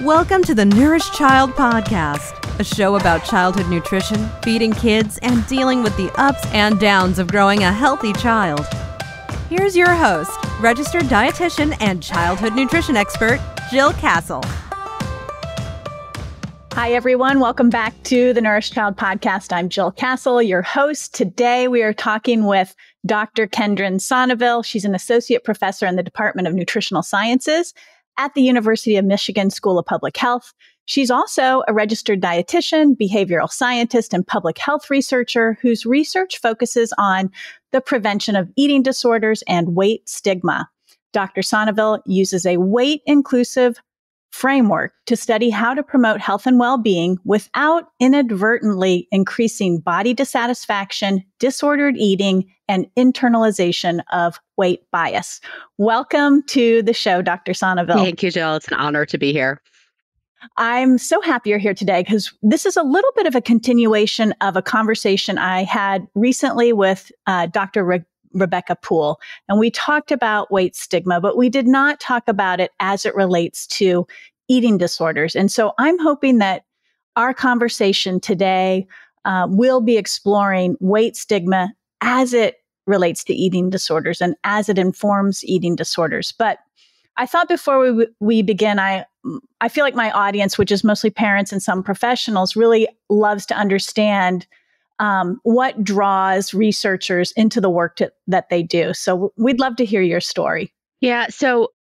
Welcome to the Nourished Child Podcast, a show about childhood nutrition, feeding kids, and dealing with the ups and downs of growing a healthy child. Here's your host, registered dietitian and childhood nutrition expert, Jill Castle. Hi, everyone. Welcome back to the Nourished Child Podcast. I'm Jill Castle, your host. Today, we are talking with Dr. Kendrin Sonneville. She's an associate professor in the Department of Nutritional Sciences at the University of Michigan School of Public Health. She's also a registered dietitian, behavioral scientist, and public health researcher whose research focuses on the prevention of eating disorders and weight stigma. Dr. Sonneville uses a weight-inclusive framework to study how to promote health and well-being without inadvertently increasing body dissatisfaction, disordered eating, and internalization of weight bias. Welcome to the show, Dr. Sonneville. Thank you, Jill. It's an honor to be here. I'm so happy you're here today because this is a little bit of a continuation of a conversation I had recently with Dr. Rebecca Poole. And we talked about weight stigma, but we did not talk about it as it relates to eating disorders. And so I'm hoping that our conversation today will be exploring weight stigma as it relates to eating disorders and as it informs eating disorders. But I thought before we begin, I feel like my audience, which is mostly parents and some professionals, really loves to understand what draws researchers into the work that they do. So we'd love to hear your story. Yeah. So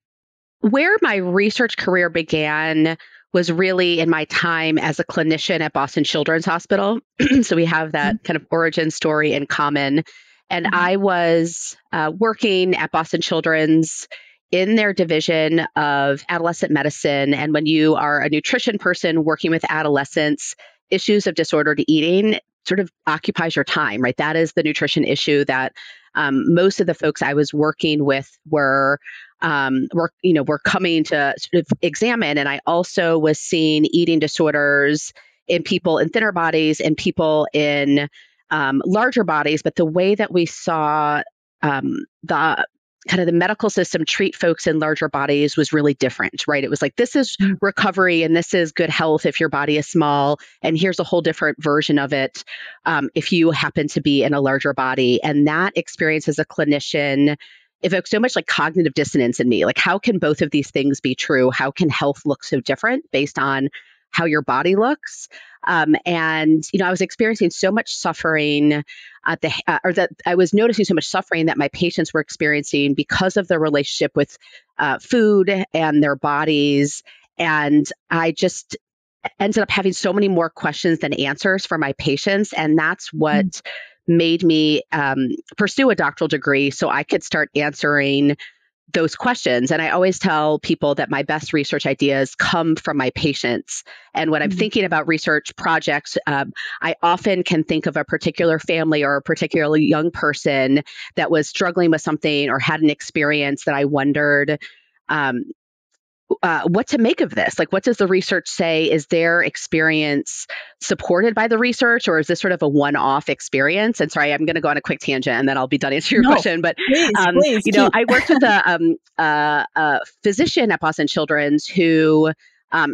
where my research career began was really in my time as a clinician at Boston Children's Hospital. So we have that kind of origin story in common. And I was working at Boston Children's in their division of adolescent medicine. And when you are a nutrition person working with adolescents, issues of disordered eating sort of occupies your time, right? That is the nutrition issue that most of the folks I was working with were coming to sort of examine. And I also was seeing eating disorders in people in thinner bodies and people in larger bodies. But the way that we saw the medical system treat folks in larger bodies was really different, right? It was like, this is recovery and this is good health if your body is small. And here's a whole different version of it if you happen to be in a larger body. And that experience as a clinician evoked so much like cognitive dissonance in me. Like, how can both of these things be true? How can health look so different based on how your body looks? And I was experiencing so much suffering that I was noticing so much suffering that my patients were experiencing because of their relationship with food and their bodies. And I just ended up having so many more questions than answers for my patients. And that's what made me pursue a doctoral degree so I could start answering those questions. And I always tell people that my best research ideas come from my patients. And when I'm thinking about research projects, I often can think of a particular family or a particularly young person that was struggling with something or had an experience that I wondered what to make of this. Like, what does the research say? Is their experience supported by the research, or is this sort of a one-off experience? And sorry, I'm going to go on a quick tangent and then I'll be done answering your question. But, please, I worked with a physician at Boston Children's who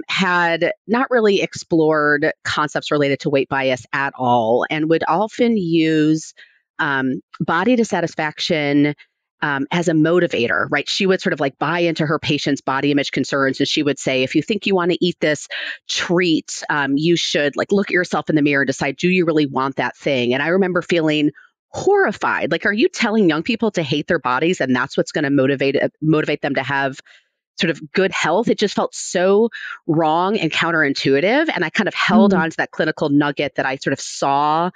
had not really explored concepts related to weight bias at all and would often use body dissatisfaction as a motivator, right? She would sort of like buy into her patient's body image concerns. And she would say, if you think you want to eat this treat, you should like look at yourself in the mirror and decide, do you really want that thing? And I remember feeling horrified. Like, are you telling young people to hate their bodies and that's what's going to motivate them to have sort of good health? It just felt so wrong and counterintuitive. And I kind of held on to that clinical nugget that I sort of saw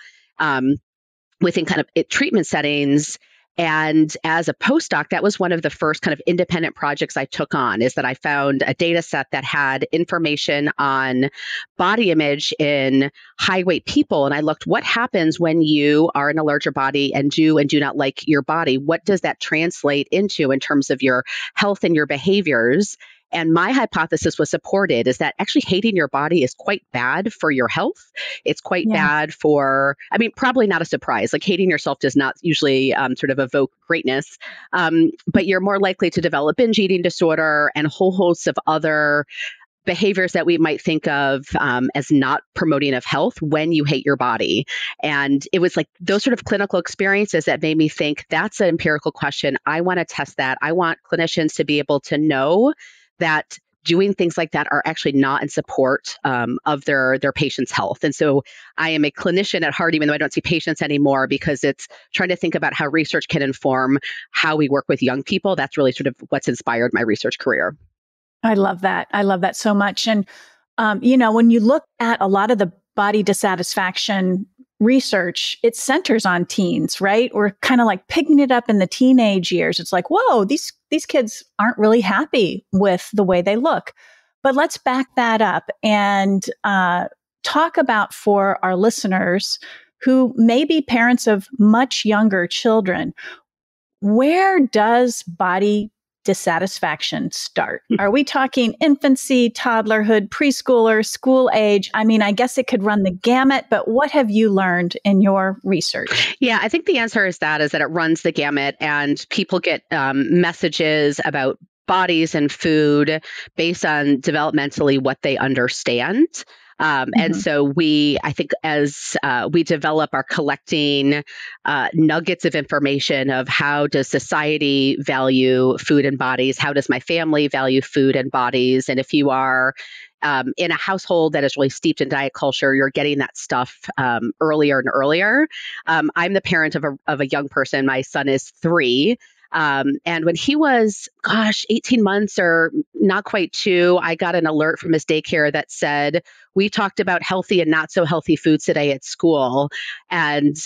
within kind of treatment settings. And as a postdoc, that was one of the first kind of independent projects I took on, is that I found a data set that had information on body image in high weight people. And I looked, what happens when you are in a larger body and do not like your body? What does that translate into in terms of your health and your behaviors? And my hypothesis was supported, is that actually hating your body is quite bad for your health. It's quite bad for, probably not a surprise. Like, hating yourself does not usually sort of evoke greatness, but you're more likely to develop binge eating disorder and a whole host of other behaviors that we might think of as not promoting of health when you hate your body. And it was like those sort of clinical experiences that made me think that's an empirical question. I want to test that. I want clinicians to be able to know that doing things like that are actually not in support of their patient's health. And so I am a clinician at heart, even though I don't see patients anymore, because it's trying to think about how research can inform how we work with young people. That's really sort of what's inspired my research career. I love that. I love that so much. And, when you look at a lot of the body dissatisfaction research, it centers on teens, right? We're kind of like picking it up in the teenage years. It's like, whoa, these kids aren't really happy with the way they look. But let's back that up and talk about, for our listeners who may be parents of much younger children, where does body dissatisfaction start? Are we talking infancy, toddlerhood, preschooler, school age? I mean, I guess it could run the gamut, but what have you learned in your research? Yeah, I think the answer is that it runs the gamut, and people get messages about bodies and food based on developmentally what they understand. And so I think as we develop, are collecting nuggets of information of how does society value food and bodies? How does my family value food and bodies? And if you are in a household that is really steeped in diet culture, you're getting that stuff earlier and earlier. I'm the parent of a young person. My son is 3. And when he was, 18 months or not quite 2, I got an alert from his daycare that said, we talked about healthy and not so healthy foods today at school. And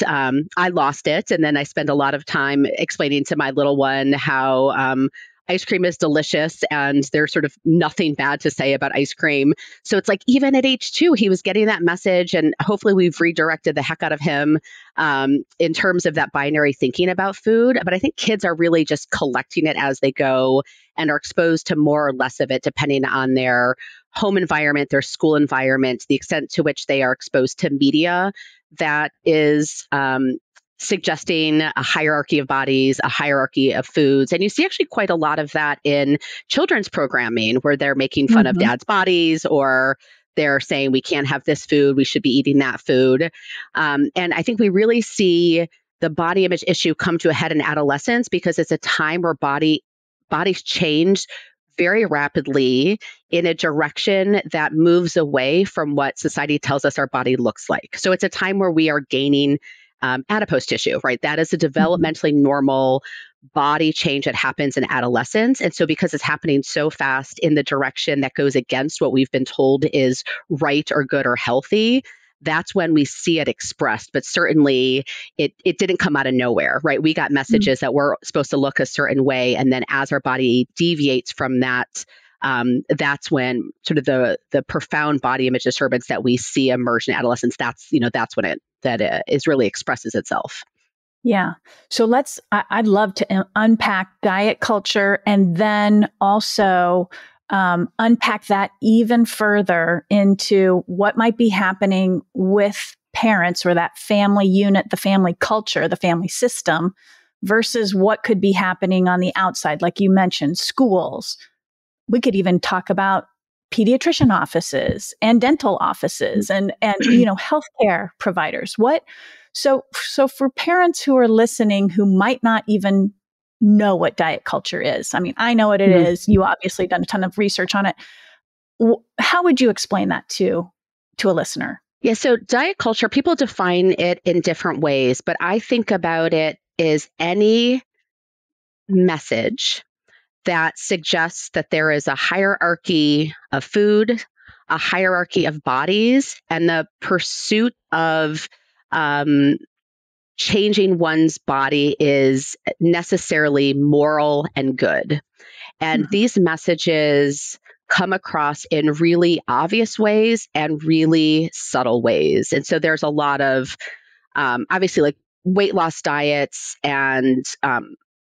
I lost it. And then I spent a lot of time explaining to my little one how ice cream is delicious and there's sort of nothing bad to say about ice cream. So it's like, even at age 2, he was getting that message, and hopefully we've redirected the heck out of him in terms of that binary thinking about food. But I think kids are really just collecting it as they go and are exposed to more or less of it depending on their home environment, their school environment, the extent to which they are exposed to media that is suggesting a hierarchy of bodies, a hierarchy of foods. And you see actually quite a lot of that in children's programming, where they're making fun of dad's bodies, or they're saying we can't have this food, we should be eating that food. And I think we really see the body image issue come to a head in adolescence, because it's a time where bodies change very rapidly in a direction that moves away from what society tells us our body looks like. So it's a time where we are gaining adipose tissue, right? That is a developmentally normal body change that happens in adolescence. And so because it's happening so fast in the direction that goes against what we've been told is right or good or healthy, that's when we see it expressed. But certainly it didn't come out of nowhere, right? We got messages that we're supposed to look a certain way. And then as our body deviates from that, that's when sort of the profound body image disturbance that we see emerge in adolescence, that's when it is really expresses itself. Yeah. So I'd love to unpack diet culture, and then also unpack that even further into what might be happening with parents, or that family unit, the family culture, the family system, versus what could be happening on the outside. Like you mentioned, schools. We could even talk about pediatrician offices and dental offices and healthcare providers. So for parents who are listening who might not even know what diet culture is, I mean, I know what it is. You obviously done a ton of research on it. How would you explain that to a listener? Yeah, so diet culture, people define it in different ways, but I think about it as any message that suggests that there is a hierarchy of food, a hierarchy of bodies, and the pursuit of changing one's body is necessarily moral and good. And these messages come across in really obvious ways and really subtle ways. And so there's a lot of, obviously, like weight loss diets and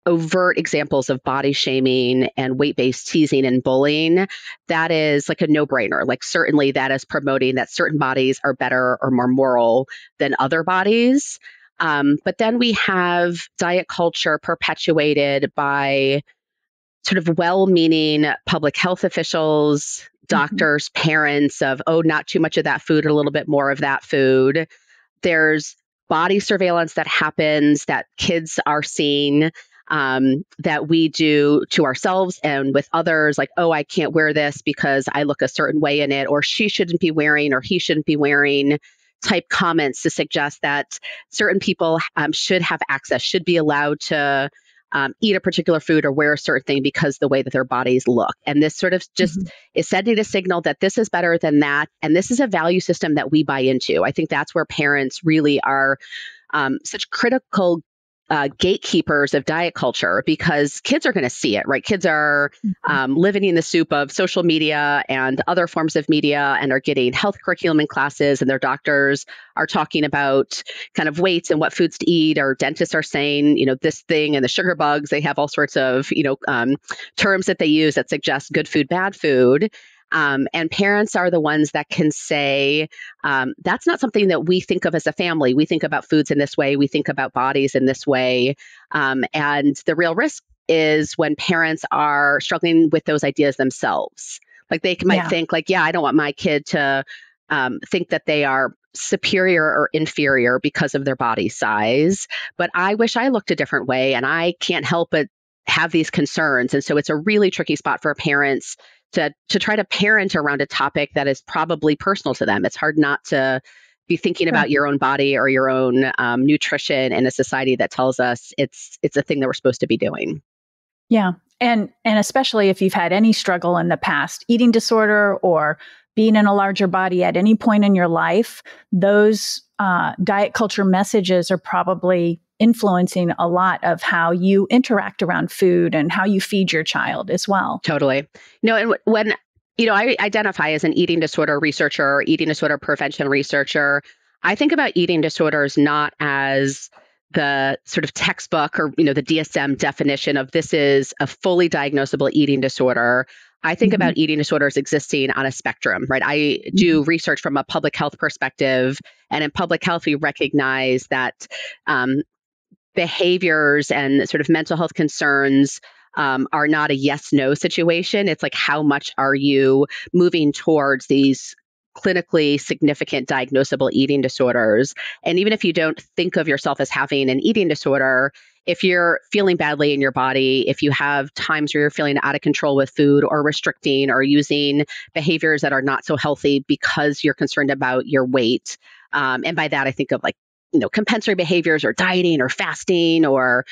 overt examples of body shaming and weight-based teasing and bullying. That is like a no-brainer. Like certainly that is promoting that certain bodies are better or more moral than other bodies. But then we have diet culture perpetuated by sort of well-meaning public health officials, doctors, parents of, oh, not too much of that food, a little bit more of that food. There's body surveillance that happens that kids are seeing, that we do to ourselves and with others, like, oh, I can't wear this because I look a certain way in it, or she shouldn't be wearing, or he shouldn't be wearing, type comments to suggest that certain people should have access, should be allowed to eat a particular food or wear a certain thing because the way that their bodies look. And this sort of just is sending a signal that this is better than that. And this is a value system that we buy into. I think that's where parents really are such critical gatekeepers of diet culture, because kids are going to see it, right? Kids are living in the soup of social media and other forms of media, and are getting health curriculum in classes, and their doctors are talking about kind of weights and what foods to eat, or dentists are saying, this thing and the sugar bugs. They have all sorts of, terms that they use that suggest good food, bad food. And parents are the ones that can say, that's not something that we think of as a family. We think about foods in this way. We think about bodies in this way. And the real risk is when parents are struggling with those ideas themselves. Like they might think like, I don't want my kid to think that they are superior or inferior because of their body size, but I wish I looked a different way, and I can't help but have these concerns. And so it's a really tricky spot for parents to try to parent around a topic that is probably personal to them. It's hard not to be thinking about your own body or your own nutrition in a society that tells us it's a thing that we're supposed to be doing. Yeah. And especially if you've had any struggle in the past, eating disorder or being in a larger body at any point in your life, those diet culture messages are probably influencing a lot of how you interact around food and how you feed your child as well. Totally. And when, I identify as an eating disorder researcher or eating disorder prevention researcher, I think about eating disorders not as the sort of textbook or, the DSM definition of this is a fully diagnosable eating disorder. I think about eating disorders existing on a spectrum, right? I do research from a public health perspective, and in public health, we recognize that behaviors and sort of mental health concerns are not a yes-no situation. It's like, how much are you moving towards these clinically significant diagnosable eating disorders? And even if you don't think of yourself as having an eating disorder, if you're feeling badly in your body, if you have times where you're feeling out of control with food or restricting or using behaviors that are not so healthy because you're concerned about your weight, and by that I think of like, compensatory behaviors or dieting or fasting or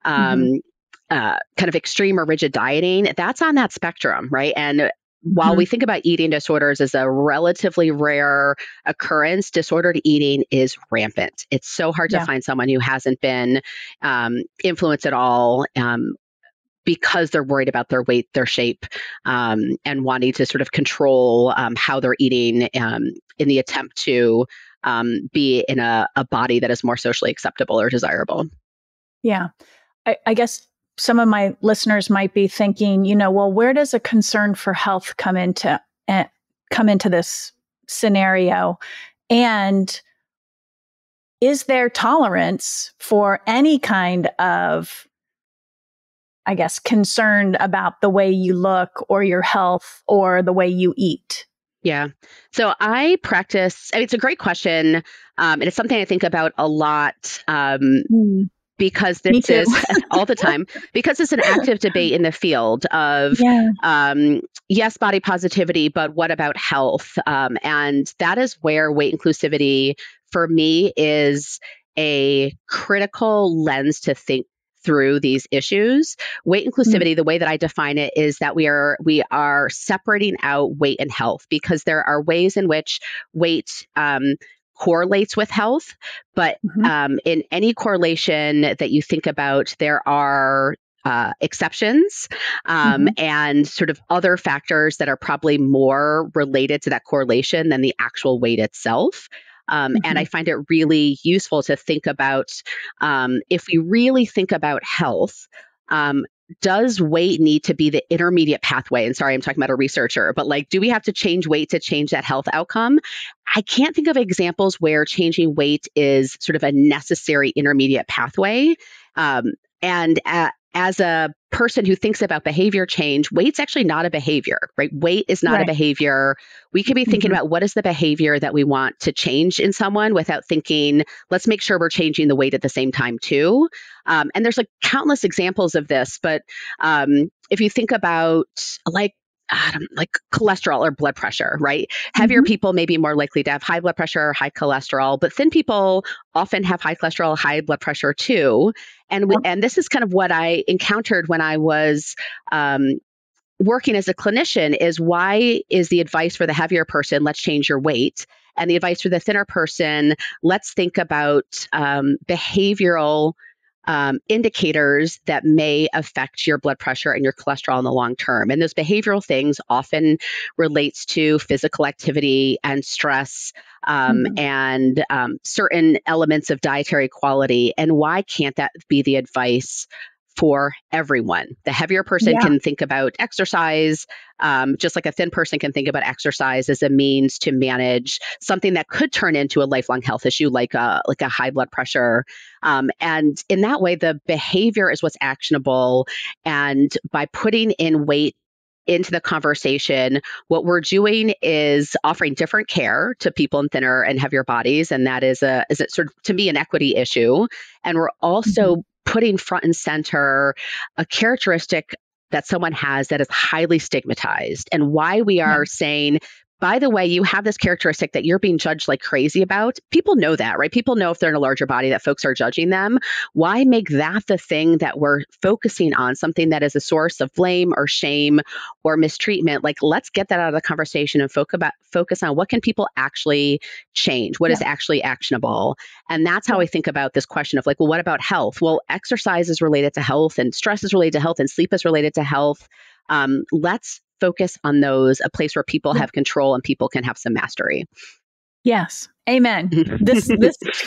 kind of extreme or rigid dieting, that's on that spectrum, right? And while we think about eating disorders as a relatively rare occurrence, disordered eating is rampant. It's so hard to find someone who hasn't been influenced at all because they're worried about their weight, their shape, and wanting to sort of control how they're eating in the attempt to be in a body that is more socially acceptable or desirable. Yeah. I guess some of my listeners might be thinking, well, where does a concern for health come into this scenario? And is there tolerance for any kind of, I guess, concern about the way you look or your health or the way you eat? Yeah. So I practice, it's a great question. And it's something I think about a lot because this is all the time, because it's an active debate in the field of, yes, body positivity, but what about health? And that is where weight inclusivity for me is a critical lens to think through these issues. Weight inclusivity, the way that I define it is that we are separating out weight and health, because there are ways in which weight correlates with health, but in any correlation that you think about, there are exceptions and sort of other factors that are probably more related to that correlation than the actual weight itself. And I find it really useful to think about, if we really think about health, does weight need to be the intermediate pathway? And sorry, I'm talking about a researcher, but like, do we have to change weight to change that health outcome? I can't think of examples where changing weight is sort of a necessary intermediate pathway. And as a person who thinks about behavior change, weight's actually not a behavior, right? Weight is not a behavior. We could be thinking about what is the behavior that we want to change in someone without thinking, let's make sure we're changing the weight at the same time too. And there's like countless examples of this, but if you think about like cholesterol or blood pressure, right? Heavier people may be more likely to have high blood pressure or high cholesterol, but thin people often have high cholesterol, high blood pressure too. And this is kind of what I encountered when I was working as a clinician is why is the advice for the heavier person, let's change your weight. And the advice for the thinner person, let's think about behavioral indicators that may affect your blood pressure and your cholesterol in the long term. And those behavioral things often relates to physical activity and stress and certain elements of dietary quality. And why can't that be the advice for everyone? The heavier person can think about exercise, just like a thin person can think about exercise as a means to manage something that could turn into a lifelong health issue, like a high blood pressure. And in that way, the behavior is what's actionable. And by putting in weight into the conversation, what we're doing is offering different care to people in thinner and heavier bodies. And that is sort of, to me, an equity issue. And we're also putting front and center a characteristic that someone has that is highly stigmatized, and why we are saying, by the way, you have this characteristic that you're being judged like crazy about. People know that, right? People know if they're in a larger body that folks are judging them. Why make that the thing that we're focusing on, something that is a source of blame or shame or mistreatment? Like, let's get that out of the conversation and focus on what can people actually change? What is actually actionable? And that's how I think about this question of like, well, what about health? Well, exercise is related to health, and stress is related to health, and sleep is related to health. Let's focus on those, a place where people have control and people can have some mastery. Yes. Amen. This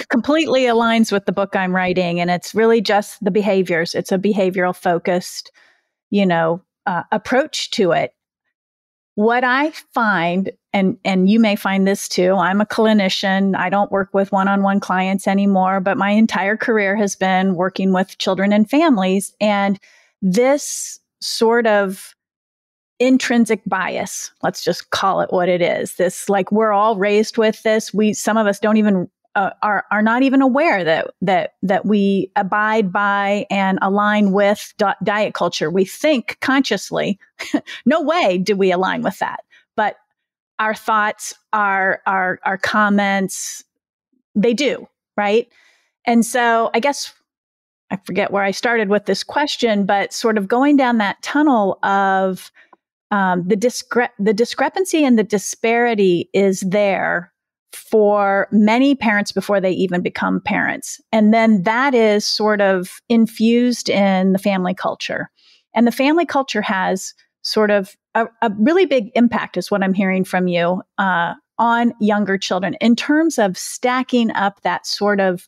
completely aligns with the book I'm writing, and it's really just the behaviors. It's a behavioral focused, approach to it. What I find, and you may find this too, I'm a clinician. I don't work with one-on-one clients anymore, but my entire career has been working with children and families. And this sort of intrinsic bias, let's just call it what it is. This, like, we're all raised with this. Some of us don't even are not even aware that we abide by and align with diet culture. We think consciously, no way do we align with that. But our thoughts, our comments, they do, right? And so I guess I forget where I started with this question, but sort of going down that tunnel of the discrepancy and the disparity is there for many parents before they even become parents. And then that is sort of infused in the family culture. And the family culture has sort of a really big impact, is what I'm hearing from you, on younger children in terms of stacking up that sort of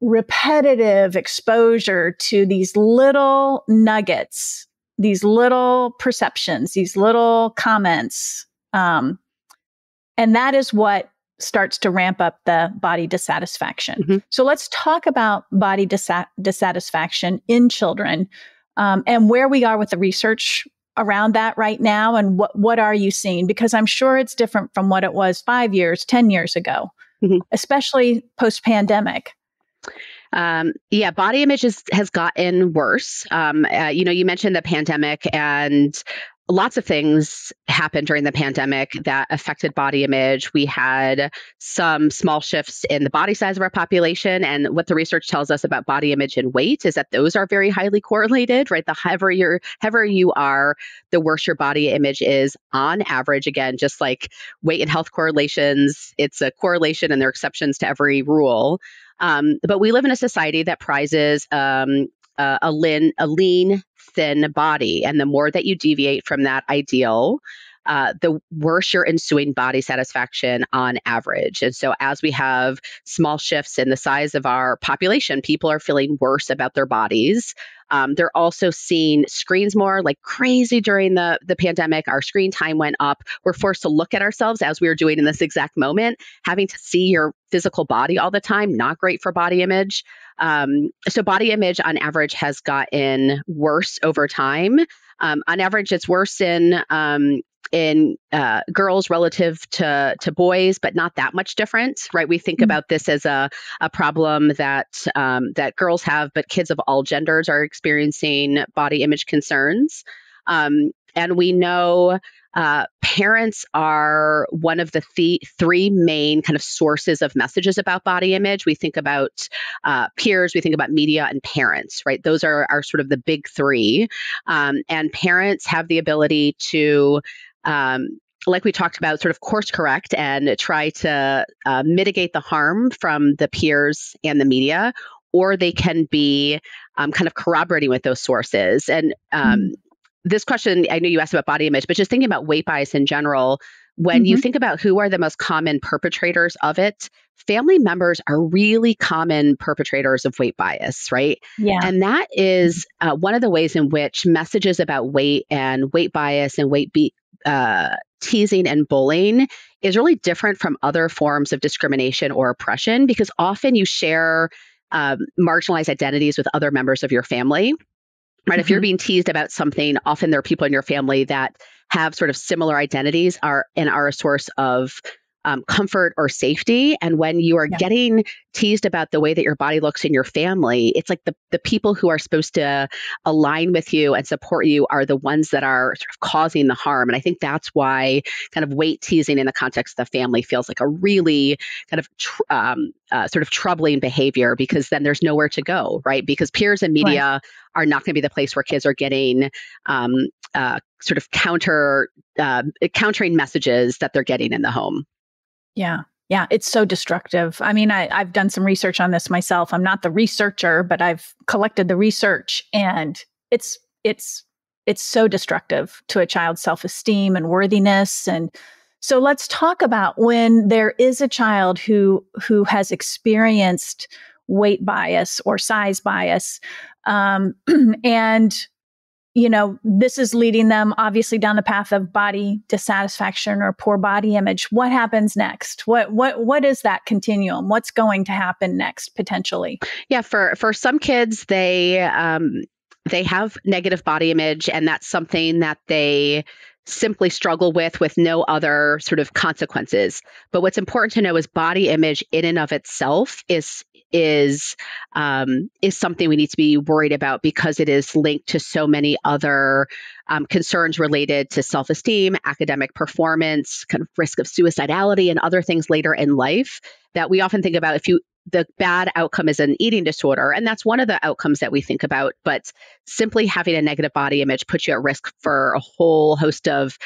repetitive exposure to these little nuggets, these little perceptions, these little comments. And that is what starts to ramp up the body dissatisfaction. So let's talk about body dissatisfaction in children, and where we are with the research around that right now. And what are you seeing? Because I'm sure it's different from what it was 5 years, 10 years ago, especially post-pandemic. Body image has gotten worse. You mentioned the pandemic, and lots of things happened during the pandemic that affected body image. We had some small shifts in the body size of our population. And what the research tells us about body image and weight is that those are very highly correlated, right? The heavier you are, the worse your body image is on average. Again, just like weight and health correlations, it's a correlation and there are exceptions to every rule. But we live in a society that prizes a lean, thin body. And the more that you deviate from that ideal, the worse your ensuing body satisfaction on average. And so as we have small shifts in the size of our population, people are feeling worse about their bodies. They're also seeing screens more like crazy during the pandemic. Our screen time went up. We're forced to look at ourselves as we were doing in this exact moment. Having to see your physical body all the time, not great for body image. So body image on average has gotten worse over time. On average, it's worse in girls relative to boys, but not that much different, right? We think about this as a problem that girls have, but kids of all genders are experiencing body image concerns. And we know parents are one of the three main kind of sources of messages about body image. We think about peers, we think about media, and parents, right? Those are sort of the big three. And parents have the ability to like we talked about, sort of course correct and try to mitigate the harm from the peers and the media, or they can be kind of corroborating with those sources. And this question, I know you asked about body image, but just thinking about weight bias in general, when you think about who are the most common perpetrators of it, family members are really common perpetrators of weight bias, right? Yeah. And that is one of the ways in which messages about weight and weight bias and teasing and bullying is really different from other forms of discrimination or oppression, because often you share marginalized identities with other members of your family. Right. If you're being teased about something, often there are people in your family that have sort of similar identities are a source of comfort or safety. And when you are getting teased about the way that your body looks in your family, it's like the people who are supposed to align with you and support you are the ones that are sort of causing the harm. And I think that's why kind of weight teasing in the context of the family feels like a really kind of sort of troubling behavior, because then there's nowhere to go, right? Because peers and media are not going to be the place where kids are getting sort of countering messages that they're getting in the home. Yeah. Yeah. It's so destructive. I mean, I've done some research on this myself. I'm not the researcher, but I've collected the research, and it's so destructive to a child's self-esteem and worthiness. And so let's talk about when there is a child who has experienced weight bias or size bias, and this is leading them obviously down the path of body dissatisfaction or poor body image. What happens next? What is that continuum? What's going to happen next potentially? Yeah, for some kids, they have negative body image, and that's something that they simply struggle with no other sort of consequences. But what's important to know is body image in and of itself is something we need to be worried about, because it is linked to so many other concerns related to self-esteem, academic performance, kind of risk of suicidality, and other things later in life that we often think about. The bad outcome is an eating disorder, and that's one of the outcomes that we think about. But simply having a negative body image puts you at risk for a whole host of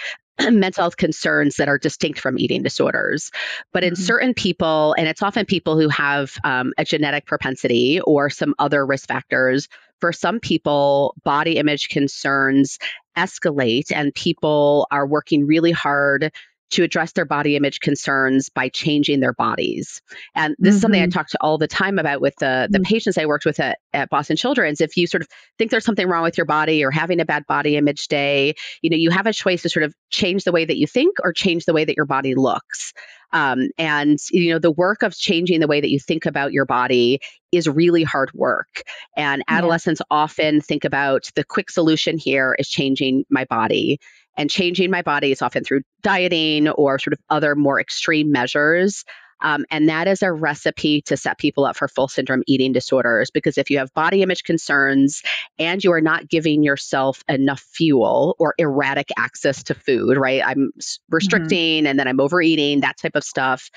mental health concerns that are distinct from eating disorders. But in certain people, and it's often people who have a genetic propensity or some other risk factors, for some people, body image concerns escalate, and people are working really hard to address their body image concerns by changing their bodies. And this is something I talk to all the time about with the patients I worked with at Boston Children's. If you sort of think there's something wrong with your body or having a bad body image day, you have a choice to sort of change the way that you think or change the way that your body looks. And the work of changing the way that you think about your body is really hard work. And adolescents often think about the quick solution here is changing my body. And changing my body is often through dieting or sort of other more extreme measures. And that is a recipe to set people up for full syndrome eating disorders, because if you have body image concerns and you are not giving yourself enough fuel or erratic access to food, right? I'm restricting and then I'm overeating, that type of stuff.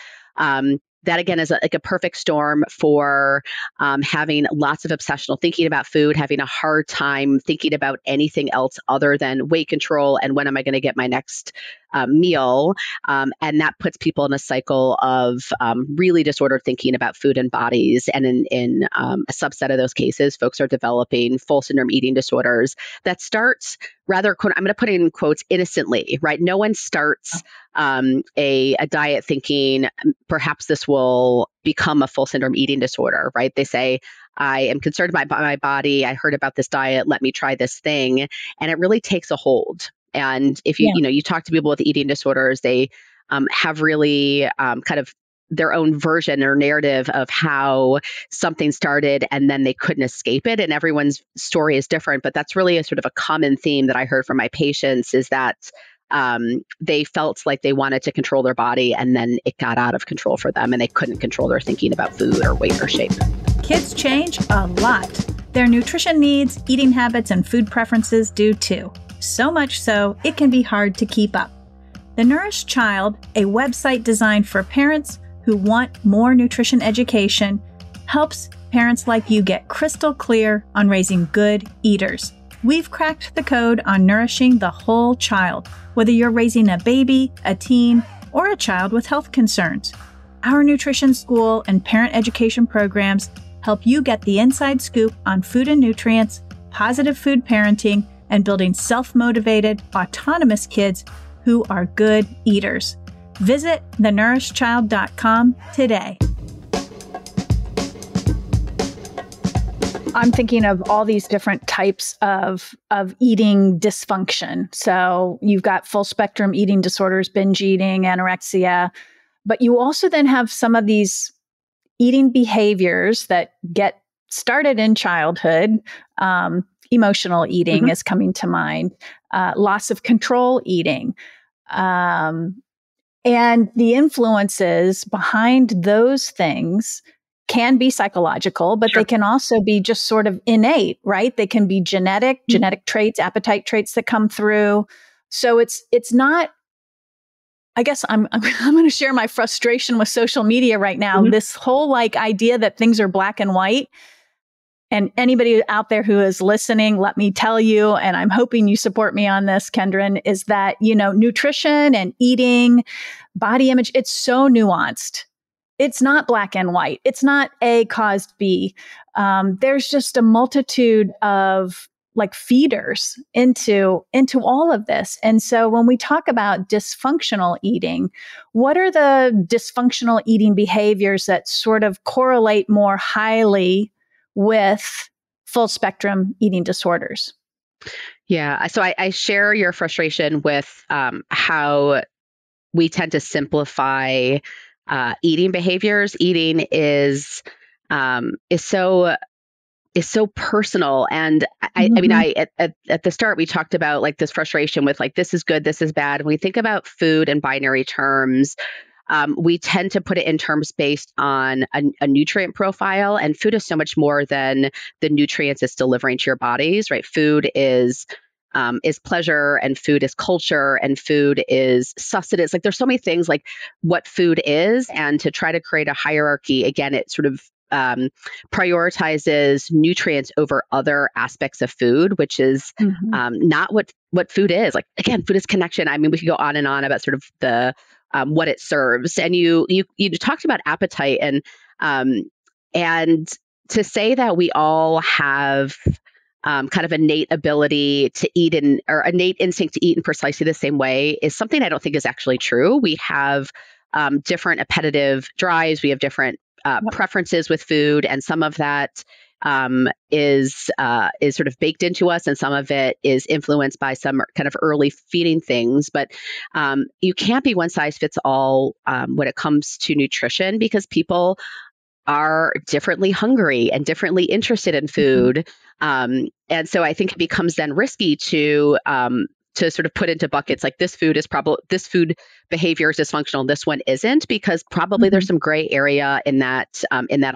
that again is like a perfect storm for having lots of obsessional thinking about food, having a hard time thinking about anything else other than weight control and when am I going to get my next meal. And that puts people in a cycle of really disordered thinking about food and bodies. And in a subset of those cases, folks are developing full syndrome eating disorders that starts rather, I'm going to put it in quotes, innocently, right? No one starts a diet thinking, perhaps this will become a full syndrome eating disorder, right? They say, I am concerned about my body. I heard about this diet. Let me try this thing. And it really takes a hold. And if you talk to people with eating disorders, they have really kind of their own version or narrative of how something started and then they couldn't escape it. And everyone's story is different, but that's really a sort of a common theme that I heard from my patients is that they felt like they wanted to control their body and then it got out of control for them and they couldn't control their thinking about food or weight or shape. Kids change a lot. Their nutrition needs, eating habits, and food preferences do too. So much so, it can be hard to keep up. The Nourished Child, a website designed for parents who want more nutrition education, helps parents like you get crystal clear on raising good eaters. We've cracked the code on nourishing the whole child, whether you're raising a baby, a teen, or a child with health concerns. Our nutrition school and parent education programs help you get the inside scoop on food and nutrients, positive food parenting, and building self-motivated, autonomous kids who are good eaters. Visit thenourishedchild.com today. I'm thinking of all these different types of eating dysfunction. So you've got full spectrum eating disorders, binge eating, anorexia, but you also then have some of these eating behaviors that get started in childhood. Emotional eating is coming to mind, loss of control eating. And the influences behind those things can be psychological, but they can also be just sort of innate, right? They can be genetic traits, appetite traits that come through. So it's not, I guess I'm going to share my frustration with social media right now. This whole idea that things are black and white. And anybody out there who is listening, let me tell you, and I'm hoping you support me on this, Kendrin, is that, nutrition and eating, body image, it's so nuanced. It's not black and white. It's not A caused B. There's just a multitude of feeders into all of this. And so when we talk about dysfunctional eating, what are the dysfunctional eating behaviors that sort of correlate more highly with full spectrum eating disorders? Yeah. So I share your frustration with how we tend to simplify eating behaviors. Eating is so personal. And I mean, at the start, we talked about this frustration with this is good, this is bad. When we think about food in binary terms, we tend to put it in terms based on a nutrient profile, and food is so much more than the nutrients it's delivering to your bodies, right? Food is pleasure, and food is culture, and food is sustenance. There's so many things what food is, and to try to create a hierarchy, again, it sort of prioritizes nutrients over other aspects of food, which is not what food is. Again, food is connection. I mean, we could go on and on about sort of the what it serves. And you talked about appetite, and to say that we all have kind of innate ability to eat or innate instinct to eat in precisely the same way is something I don't think is actually true. We have different appetitive drives. We have different preferences with food, and some of that is sort of baked into us, and some of it is influenced by some kind of early feeding things. But you can't be one size fits all when it comes to nutrition, because people are differently hungry and differently interested in food. And so I think it becomes then risky to to sort of put into buckets, like this food behavior is dysfunctional, this one isn't, because probably there's some gray area in that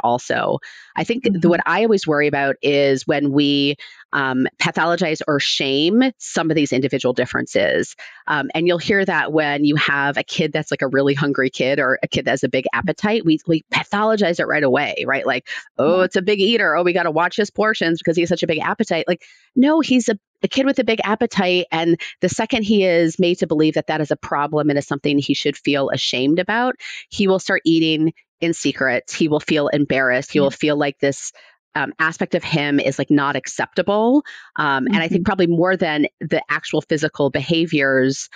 also. I think what I always worry about is when we pathologize or shame some of these individual differences. And you'll hear that when you have a kid that's like a really hungry kid or a kid that has a big appetite, we pathologize it right away, right? Like, oh, it's a big eater. Oh, we got to watch his portions because he has such a big appetite. Like, no, he's a kid with a big appetite. And the second he is made to believe that that is a problem and is something he should feel ashamed about, he will start eating in secret. He will feel embarrassed. He will feel like this aspect of him is like not acceptable. And I think probably more than the actual physical behaviors,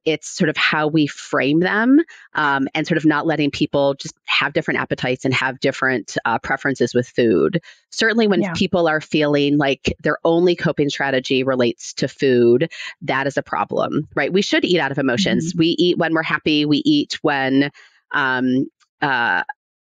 it's sort of how we frame them and sort of not letting people just have different appetites and have different preferences with food. Certainly when people are feeling like their only coping strategy relates to food, that is a problem, right? We should eat out of emotions. We eat when we're happy. We eat when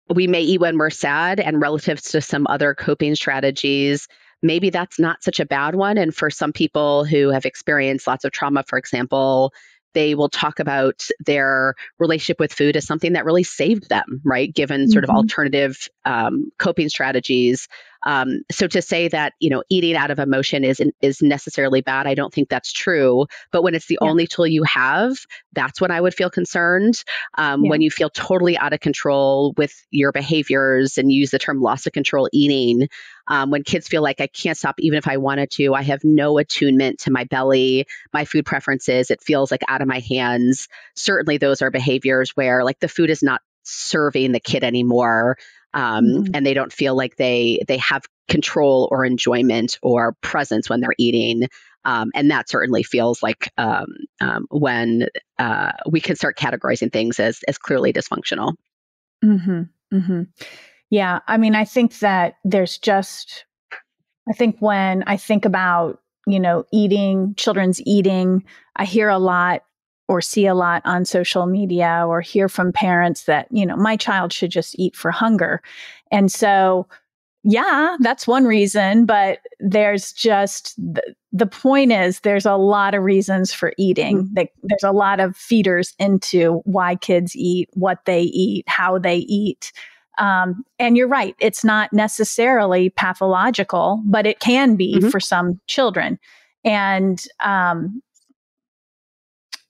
we may eat when we're sad, and relative to some other coping strategies, maybe that's not such a bad one. And for some people who have experienced lots of trauma, for example, they will talk about their relationship with food as something that really saved them, right? Given sort of alternative coping strategies. So to say that, eating out of emotion is necessarily bad, I don't think that's true. But when it's the only tool you have, that's when I would feel concerned. When you feel totally out of control with your behaviors and use the term loss of control eating, when kids feel like I can't stop even if I wanted to, I have no attunement to my belly, my food preferences, it feels like out of my hands. Certainly those are behaviors where like the food is not serving the kid anymore. And they don't feel like they have control or enjoyment or presence when they're eating. And that certainly feels like when we can start categorizing things as clearly dysfunctional. Yeah. I mean, I think that I think when I think about, children's eating, I hear a lot or see a lot on social media or hear from parents that, my child should just eat for hunger. And so, that's one reason, but there's just, the point is there's a lot of reasons for eating. There's a lot of feeders into why kids eat, what they eat, how they eat. And you're right, it's not necessarily pathological, but it can be for some children. And,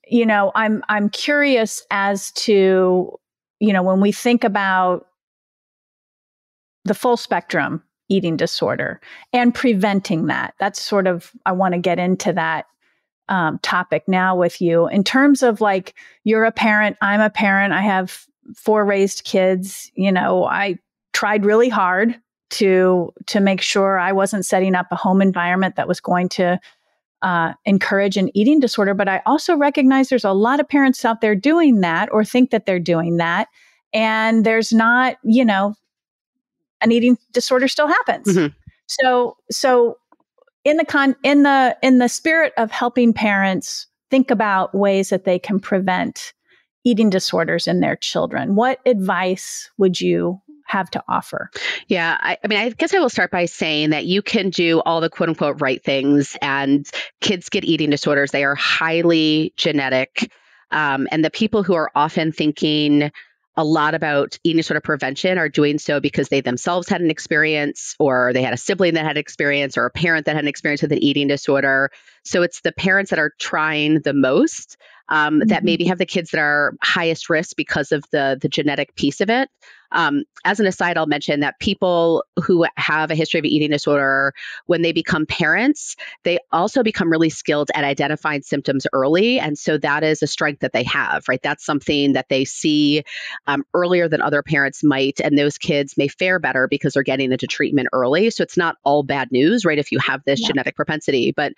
I'm curious as to, when we think about the full spectrum eating disorder and preventing that's sort of, I want to get into that topic now with you in terms of like, you're a parent, I'm a parent, I have 4 raised kids. I tried really hard to make sure I wasn't setting up a home environment that was going to encourage an eating disorder. But I also recognize there's a lot of parents out there doing that or think that they're doing that. And there's not, an eating disorder still happens. So in the spirit of helping parents think about ways that they can prevent eating disorders in their children, what advice would you have to offer? Yeah, I mean, I guess I will start by saying that you can do all the quote unquote right things and kids get eating disorders. They are highly genetic. And the people who are often thinking a lot about eating disorder prevention are doing so because they themselves had an experience or they had a sibling that had experience or a parent that had an experience with an eating disorder. So it's the parents that are trying the most that maybe have the kids that are highest risk because of the genetic piece of it. As an aside, I'll mention that people who have a history of eating disorder, when they become parents, they also become really skilled at identifying symptoms early. And so that is a strength that they have, right? That's something that they see earlier than other parents might. And those kids may fare better because they're getting into treatment early. So it's not all bad news, right? If you have this genetic propensity, but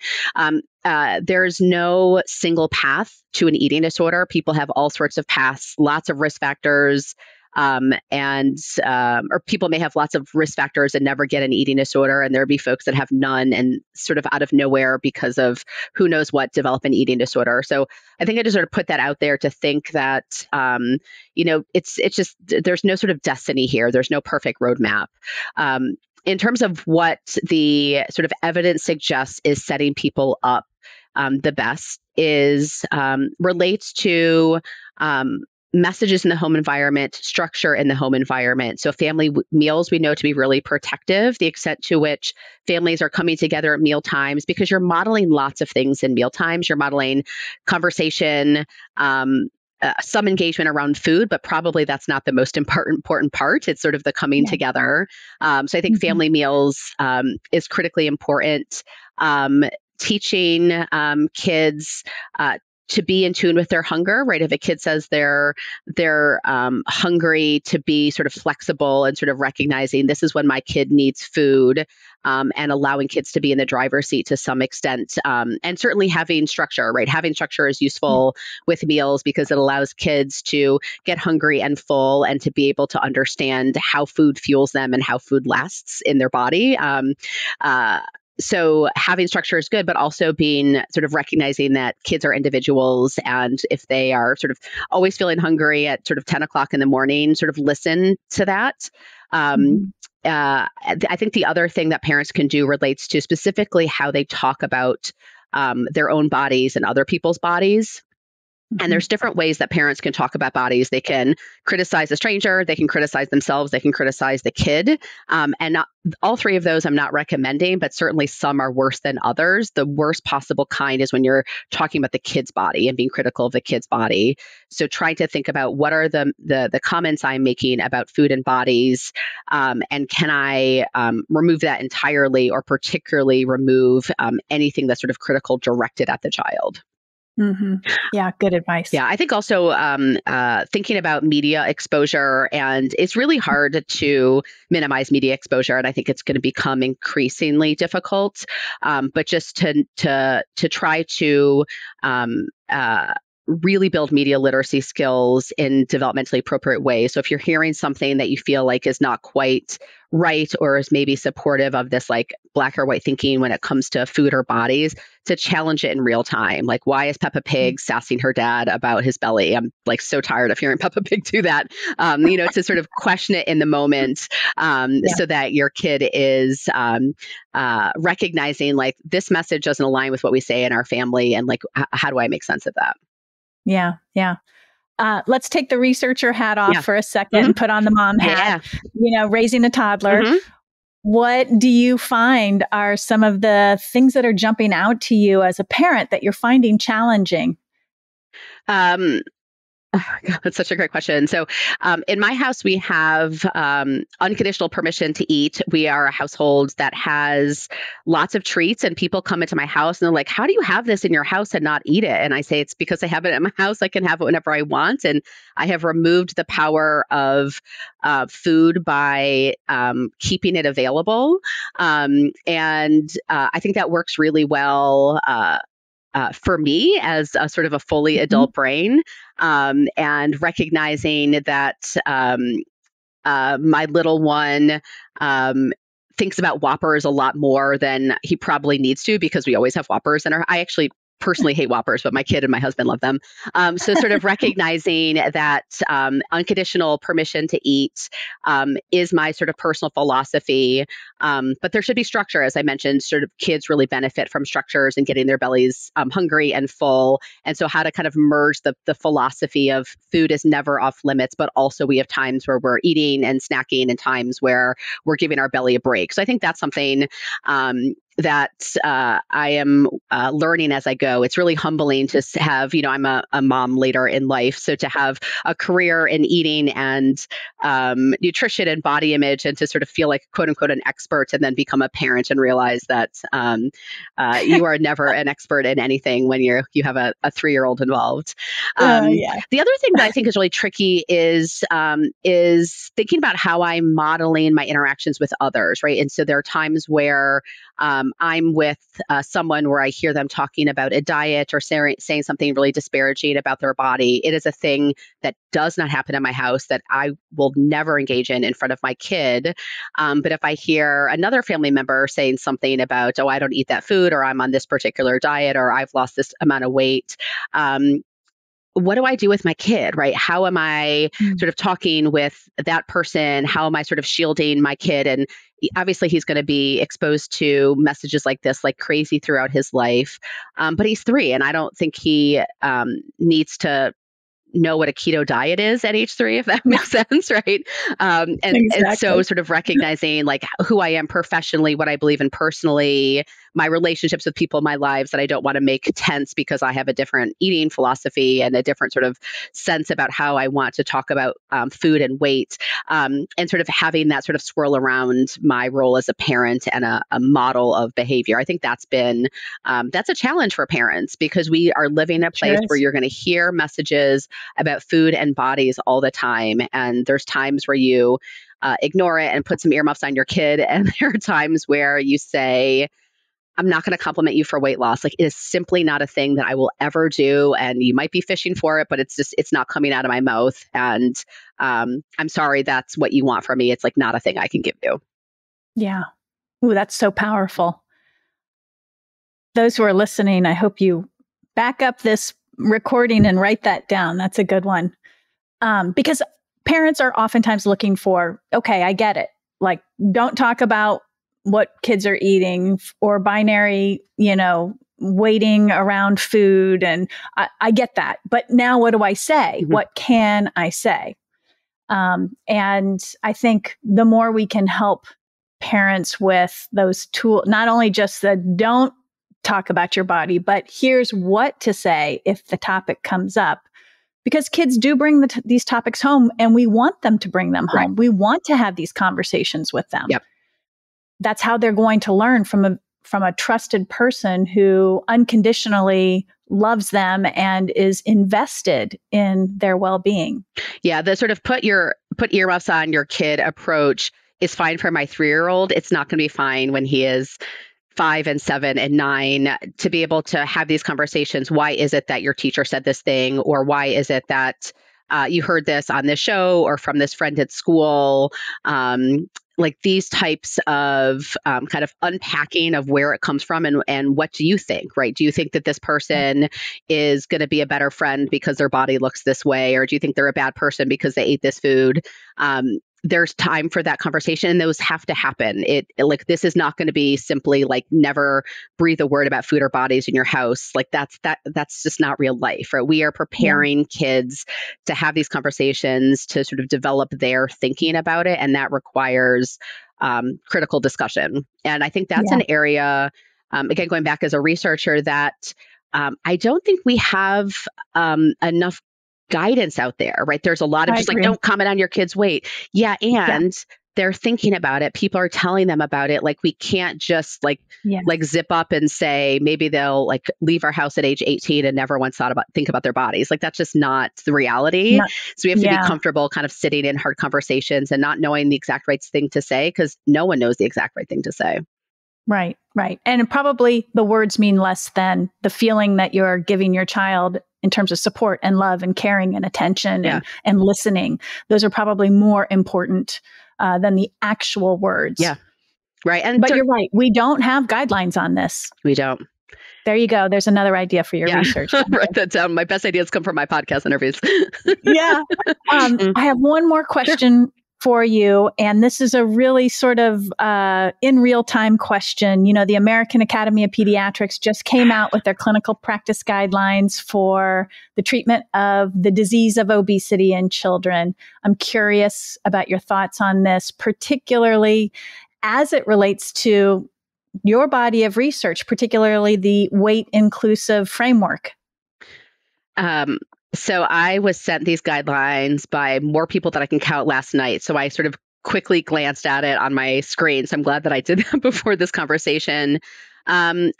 there's no single path to an eating disorder. People have all sorts of paths, lots of risk factors. Or people may have lots of risk factors and never get an eating disorder. And there'd be folks that have none and sort of out of nowhere because of who knows what develop an eating disorder. So I think I just sort of put that out there to think that, it's just, there's no sort of destiny here. There's no perfect roadmap. In terms of what the sort of evidence suggests is setting people up the best is relates to messages in the home environment, structure in the home environment. So family meals we know to be really protective, the extent to which families are coming together at meal times, because you're modeling lots of things in meal times. You're modeling conversation, some engagement around food, but probably that's not the most important part. It's sort of the coming together. So I think family meals is critically important. Teaching kids to be in tune with their hunger, right? If a kid says they're hungry, to be sort of flexible and sort of recognizing this is when my kid needs food, and allowing kids to be in the driver's seat to some extent. And certainly having structure, right? Having structure is useful with meals because it allows kids to get hungry and full and to be able to understand how food fuels them and how food lasts in their body. So having structure is good, but also being sort of recognizing that kids are individuals. And if they are sort of always feeling hungry at sort of 10 o'clock in the morning, sort of listen to that. I think the other thing that parents can do relates to specifically how they talk about their own bodies and other people's bodies. And there's different ways that parents can talk about bodies. They can criticize a stranger, they can criticize themselves, they can criticize the kid. And all three of those I'm not recommending, but certainly some are worse than others. The worst possible kind is when you're talking about the kid's body and being critical of the kid's body. So trying to think about what are the comments I'm making about food and bodies, and can I remove that entirely or particularly remove anything that's sort of critical directed at the child. Yeah, good advice. Yeah, I think also thinking about media exposure, and it's really hard to minimize media exposure, and I think it's going to become increasingly difficult. But just to try to really build media literacy skills in developmentally appropriate ways. So if you're hearing something that you feel like is not quite right or is maybe supportive of this like black or white thinking when it comes to food or bodies, to challenge it in real time. Like, why is Peppa Pig sassing her dad about his belly? I'm like so tired of hearing Peppa Pig do that. To sort of question it in the moment, so that your kid is recognizing like this message doesn't align with what we say in our family, and like how do I make sense of that? Yeah. Let's take the researcher hat off for a second and put on the mom hat. Raising a toddler. What do you find are some of the things that are jumping out to you as a parent that you're finding challenging? That's such a great question. So in my house, we have unconditional permission to eat. We are a household that has lots of treats, and people come into my house and they're like, how do you have this in your house and not eat it? And I say, it's because I have it in my house. I can have it whenever I want. And I have removed the power of food by keeping it available. And I think that works really well for me as a sort of a fully adult brain, and recognizing that my little one thinks about Whoppers a lot more than he probably needs to, because we always have Whoppers in our. I actually personally hate Whoppers, but my kid and my husband love them. So sort of recognizing that unconditional permission to eat is my sort of personal philosophy. But there should be structure, as I mentioned. Sort of kids really benefit from structures and getting their bellies hungry and full. And so how to kind of merge the philosophy of food is never off limits, but also we have times where we're eating and snacking and times where we're giving our belly a break. So I think that's something that I am learning as I go. It's really humbling to have, I'm a mom later in life. So to have a career in eating and nutrition and body image, and to sort of feel like, quote unquote, an expert, and then become a parent and realize that you are never an expert in anything when you have a 3-year-old involved. The other thing that I think is really tricky is thinking about how I'm modeling my interactions with others, right? And so there are times where I'm with someone where I hear them talking about a diet or saying something really disparaging about their body. It is a thing that does not happen in my house, that I will never engage in front of my kid. But if I hear another family member saying something about, oh, I don't eat that food, or I'm on this particular diet, or I've lost this amount of weight, what do I do with my kid, right? How am I sort of talking with that person? How am I sort of shielding my kid? And obviously he's going to be exposed to messages like this like crazy throughout his life. But he's 3, and I don't think he needs to know what a keto diet is at age 3, if that makes sense, right? And so sort of recognizing like who I am professionally, what I believe in personally, my relationships with people in my lives that I don't want to make tense because I have a different eating philosophy and a different sort of sense about how I want to talk about food and weight, and sort of having that sort of swirl around my role as a parent and a model of behavior. I think that's been, that's a challenge for parents because we are living in a place where you're going to hear messages about food and bodies all the time. And there's times where you ignore it and put some earmuffs on your kid. And there are times where you say, I'm not going to compliment you for weight loss. Like, it is simply not a thing that I will ever do. And you might be fishing for it, but it's not coming out of my mouth. And I'm sorry, that's what you want from me. It's like not a thing I can give you. Yeah. Ooh, that's so powerful. Those who are listening, I hope you back up this recording and write that down. That's a good one. Because parents are oftentimes looking for, okay, I get it. Like, don't talk about what kids are eating or binary, waiting around food. And I get that. But now what do I say? Mm-hmm. What can I say? And I think the more we can help parents with those tools, not only just the don't talk about your body, but here's what to say if the topic comes up. Because kids do bring these topics home, and we want them to bring them home. Right. We want to have these conversations with them. Yep. That's how they're going to learn from a trusted person who unconditionally loves them and is invested in their well-being. Yeah, the sort of put earmuffs on your kid approach is fine for my 3-year-old. It's not going to be fine when he is 5 and 7 and 9, to be able to have these conversations. Why is it that your teacher said this thing? Or why is it that you heard this on this show or from this friend at school? Like these types of kind of unpacking of where it comes from and what do you think, right? Do you think that this person is going to be a better friend because their body looks this way? Or do you think they're a bad person because they ate this food? There's time for that conversation, and those have to happen. Like, this is not going to be simply like never breathe a word about food or bodies in your house. Like that's just not real life, right? We are preparing kids to have these conversations, to sort of develop their thinking about it. And that requires critical discussion. And I think that's an area, again, going back as a researcher, that I don't think we have enough guidance out there, right? There's a lot of just like, don't comment on your kid's weight. Yeah. And they're thinking about it. People are telling them about it. Like, we can't just like zip up and say, maybe they'll like leave our house at age 18 and never once think about their bodies. Like, that's just not the reality. So we have to be comfortable kind of sitting in hard conversations and not knowing the exact right thing to say, because no one knows the exact right thing to say. Right. And probably the words mean less than the feeling that you're giving your child in terms of support and love and caring and attention and listening. Those are probably more important than the actual words. Yeah. Right. But you're right. We don't have guidelines on this. We don't. There you go. There's another idea for your research. Write that down. My best ideas come from my podcast interviews. I have one more question for you. And this is a really sort of in real time question. The American Academy of Pediatrics just came out with their clinical practice guidelines for the treatment of the disease of obesity in children. I'm curious about your thoughts on this, particularly as it relates to your body of research, particularly the weight inclusive framework. So I was sent these guidelines by more people than I can count last night. So I sort of quickly glanced at it on my screen. So I'm glad that I did that before this conversation. So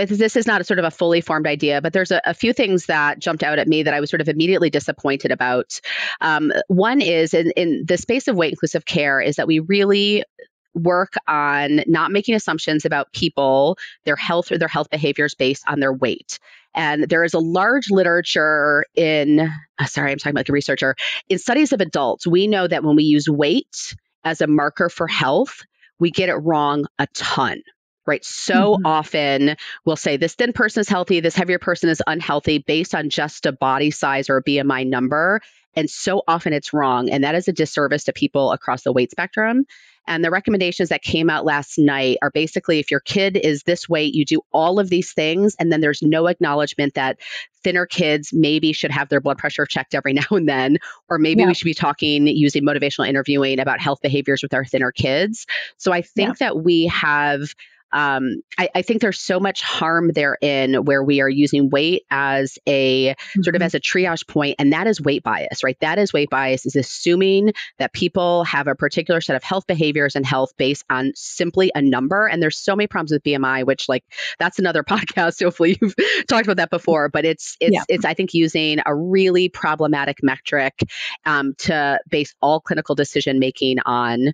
this is not a sort of a fully formed idea, but there's a few things that jumped out at me that I was sort of immediately disappointed about. One is in the space of weight inclusive care is that we really work on not making assumptions about people, their health or their health behaviors based on their weight. And there is a large literature I'm talking like a researcher. In studies of adults, we know that when we use weight as a marker for health, we get it wrong a ton, right? So often we'll say this thin person is healthy, this heavier person is unhealthy based on just a body size or a BMI number. And so often it's wrong. And that is a disservice to people across the weight spectrum. And the recommendations that came out last night are basically, if your kid is this weight, you do all of these things, and then there's no acknowledgement that thinner kids maybe should have their blood pressure checked every now and then, or maybe we should be talking using motivational interviewing about health behaviors with our thinner kids. So I think that we have I think there's so much harm therein where we are using weight as a sort of as a triage point, and that is weight bias, right? That is weight bias, is assuming that people have a particular set of health behaviors and health based on simply a number. And there's so many problems with BMI, which that's another podcast. Hopefully you've talked about that before, but it's I think using a really problematic metric to base all clinical decision making on,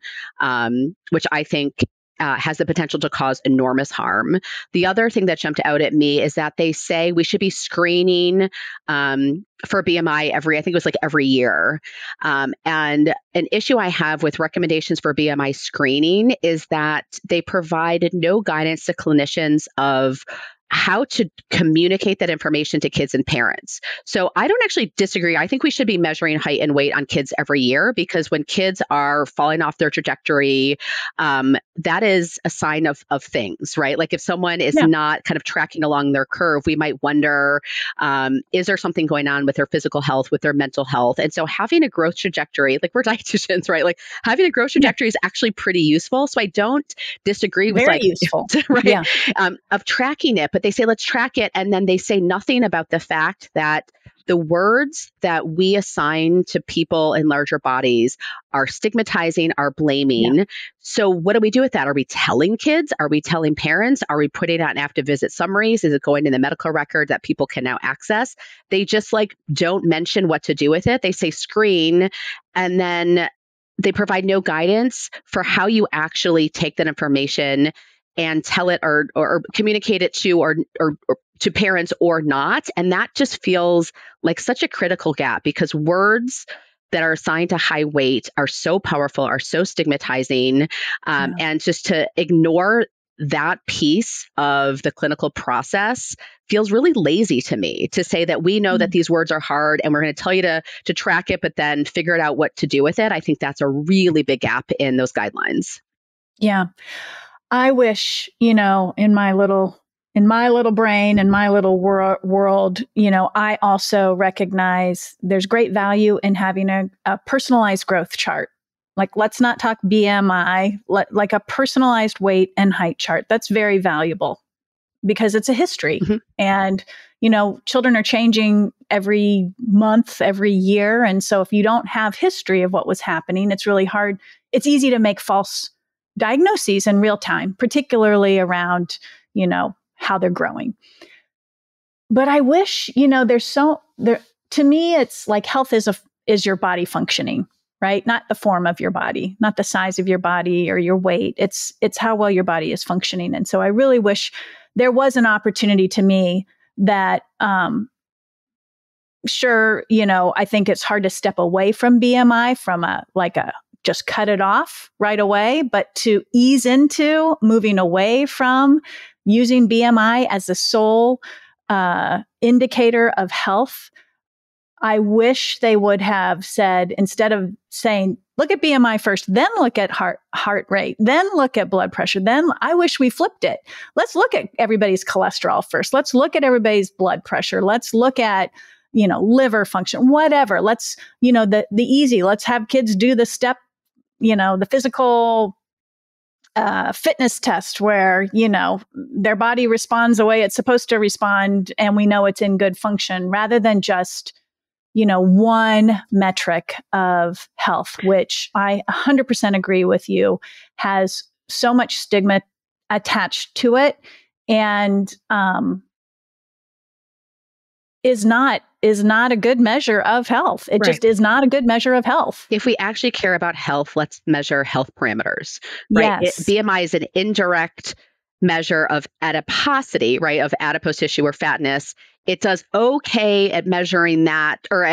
which I think has the potential to cause enormous harm. The other thing that jumped out at me is that they say we should be screening for BMI every year. And an issue I have with recommendations for BMI screening is that they provide no guidance to clinicians of how to communicate that information to kids and parents. So I don't actually disagree. I think we should be measuring height and weight on kids every year, because when kids are falling off their trajectory, that is a sign of things, right? Like if someone is not kind of tracking along their curve, we might wonder, is there something going on with their physical health, with their mental health? And so having a growth trajectory, like we're dietitians, right? Like having a growth trajectory is actually pretty useful. So I don't disagree with useful, right? Of tracking it, but they say, let's track it. And then they say nothing about the fact that the words that we assign to people in larger bodies are stigmatizing, are blaming. Yeah. So what do we do with that? Are we telling kids? Are we telling parents? Are we putting out active visit summaries? Is it going in the medical record that people can now access? They just don't mention what to do with it. They say screen, and then they provide no guidance for how you actually take that information and tell it or communicate it to or to parents or not. And that just feels like such a critical gap, because words that are assigned to high weight are so powerful, are so stigmatizing. And just to ignore that piece of the clinical process feels really lazy to me, to say that we know that these words are hard and we're going to tell you to track it, but then figure it out what to do with it. I think that's a really big gap in those guidelines. Yeah. I wish, in my little brain and my little world, I also recognize there's great value in having a personalized growth chart. Like, let's not talk BMI, like a personalized weight and height chart. That's very valuable because it's a history. And, children are changing every month, every year. And so if you don't have history of what was happening, it's really hard. It's easy to make false diagnoses in real time, particularly around, how they're growing. But I wish, to me, it's like health is your body functioning, right? Not the form of your body, not the size of your body or your weight. It's how well your body is functioning. And so I really wish there was an opportunity to me that, sure, I think it's hard to step away from BMI from just cut it off right away, but to ease into moving away from using BMI as the sole indicator of health. I wish they would have said, instead of saying, look at BMI first, then look at heart rate, then look at blood pressure, then I wish we flipped it. Let's look at everybody's cholesterol first. Let's look at everybody's blood pressure. Let's look at liver function, whatever. Let's, the easy, let's have kids do the step, the physical fitness test where, their body responds the way it's supposed to respond and we know it's in good function, rather than just, one metric of health, which I 100% agree with you, has so much stigma attached to it and is not a good measure of health. It just is not a good measure of health. If we actually care about health, let's measure health parameters, right? Yes. BMI is an indirect measure of adiposity, right? Of adipose tissue or fatness. It does okay at measuring that or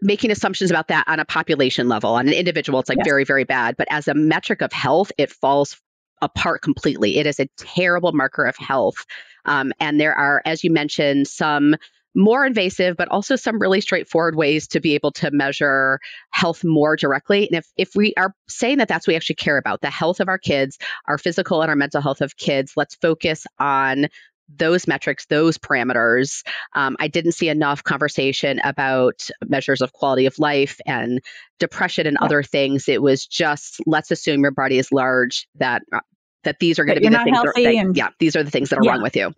making assumptions about that on a population level. On an individual, it's very, very bad. But as a metric of health, it falls apart completely. It is a terrible marker of health. And there are, as you mentioned, some more invasive, but also some really straightforward ways to be able to measure health more directly. And if we are saying that that's what we actually care about, the health of our kids, our physical and our mental health of kids, let's focus on those metrics, those parameters. I didn't see enough conversation about measures of quality of life and depression and other things. It was just, let's assume your body is large, that these are going to be the things these are the things that are wrong with you.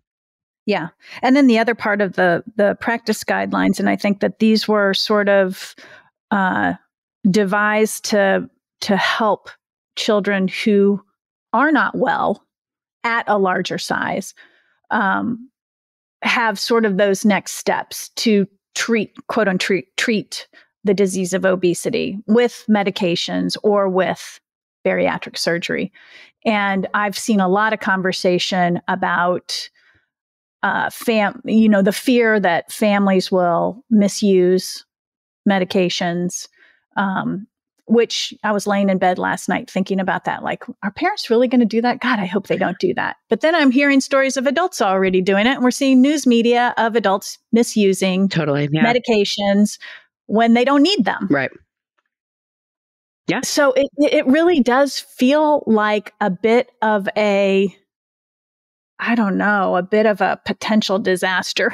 Yeah. And then the other part of the practice guidelines, and I think that these were sort of devised to help children who are not well at a larger size have sort of those next steps to treat, quote unquote, treat the disease of obesity with medications or with bariatric surgery. And I've seen a lot of conversation about the fear that families will misuse medications, which I was laying in bed last night thinking about that. Like, are parents really going to do that? God, I hope they don't do that. But then I'm hearing stories of adults already doing it. And we're seeing news media of adults misusing medications when they don't need them. Right. Yeah. So it really does feel like a bit of a potential disaster.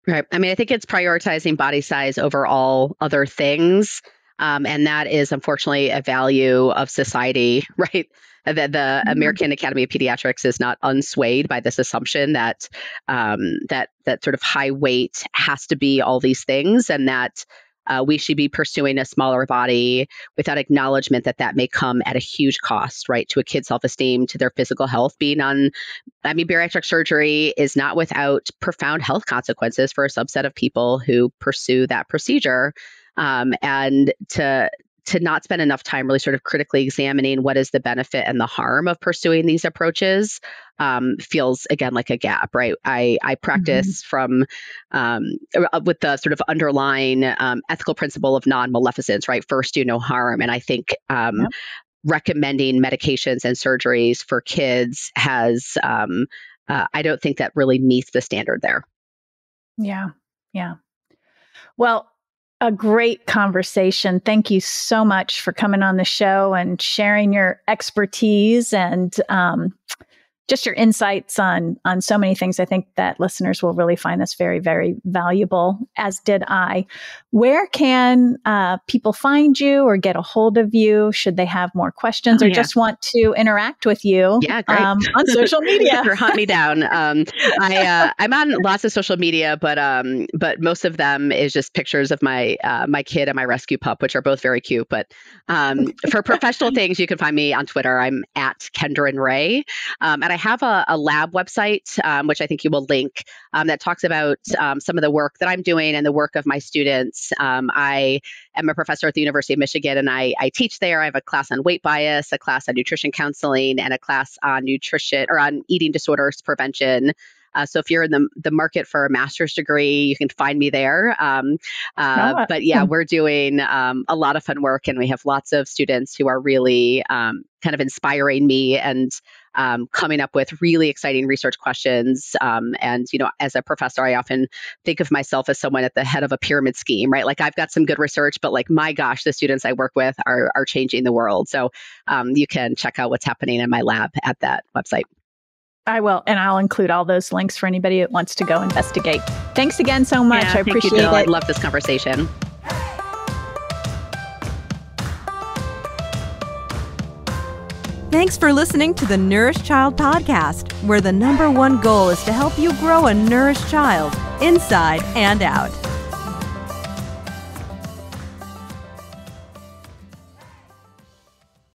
Right. I mean, I think it's prioritizing body size over all other things. And that is unfortunately a value of society, right? The American Academy of Pediatrics is not unswayed by this assumption that that sort of high weight has to be all these things, and that we should be pursuing a smaller body without acknowledgement that may come at a huge cost, right, to a kid's self-esteem, to their physical health. Bariatric surgery is not without profound health consequences for a subset of people who pursue that procedure. And to not spend enough time really sort of critically examining what is the benefit and the harm of pursuing these approaches feels, again, like a gap, right? I practice from with the sort of underlying ethical principle of non-maleficence, right? First, do no harm. And I think recommending medications and surgeries for kids has, I don't think that really meets the standard there. Yeah. Yeah. Well, a great conversation. Thank you so much for coming on the show and sharing your expertise and just your insights on so many things. I think that listeners will really find this very, very valuable, as did I. Where can people find you or get a hold of you should they have more questions or just want to interact with you on social media? Or hunt me down. I'm on lots of social media, but most of them is just pictures of my kid and my rescue pup, which are both very cute. But for professional things, you can find me on Twitter. I'm at Kendrin Ray. And I have a lab website, which I think you will link, that talks about some of the work that I'm doing and the work of my students. I am a professor at the University of Michigan, and I teach there. I have a class on weight bias, a class on nutrition counseling, and a class on nutrition or on eating disorders prevention. So if you're in the market for a master's degree, you can find me there. But yeah, we're doing a lot of fun work, and we have lots of students who are really kind of inspiring me and coming up with really exciting research questions. And, as a professor, I often think of myself as someone at the head of a pyramid scheme, right? Like I've got some good research, but like, my gosh, the students I work with are changing the world. So you can check out what's happening in my lab at that website. I will. And I'll include all those links for anybody that wants to go investigate. Thanks again so much. I appreciate it. I love this conversation. Thanks for listening to the Nourished Child Podcast, where the #1 goal is to help you grow a nourished child inside and out.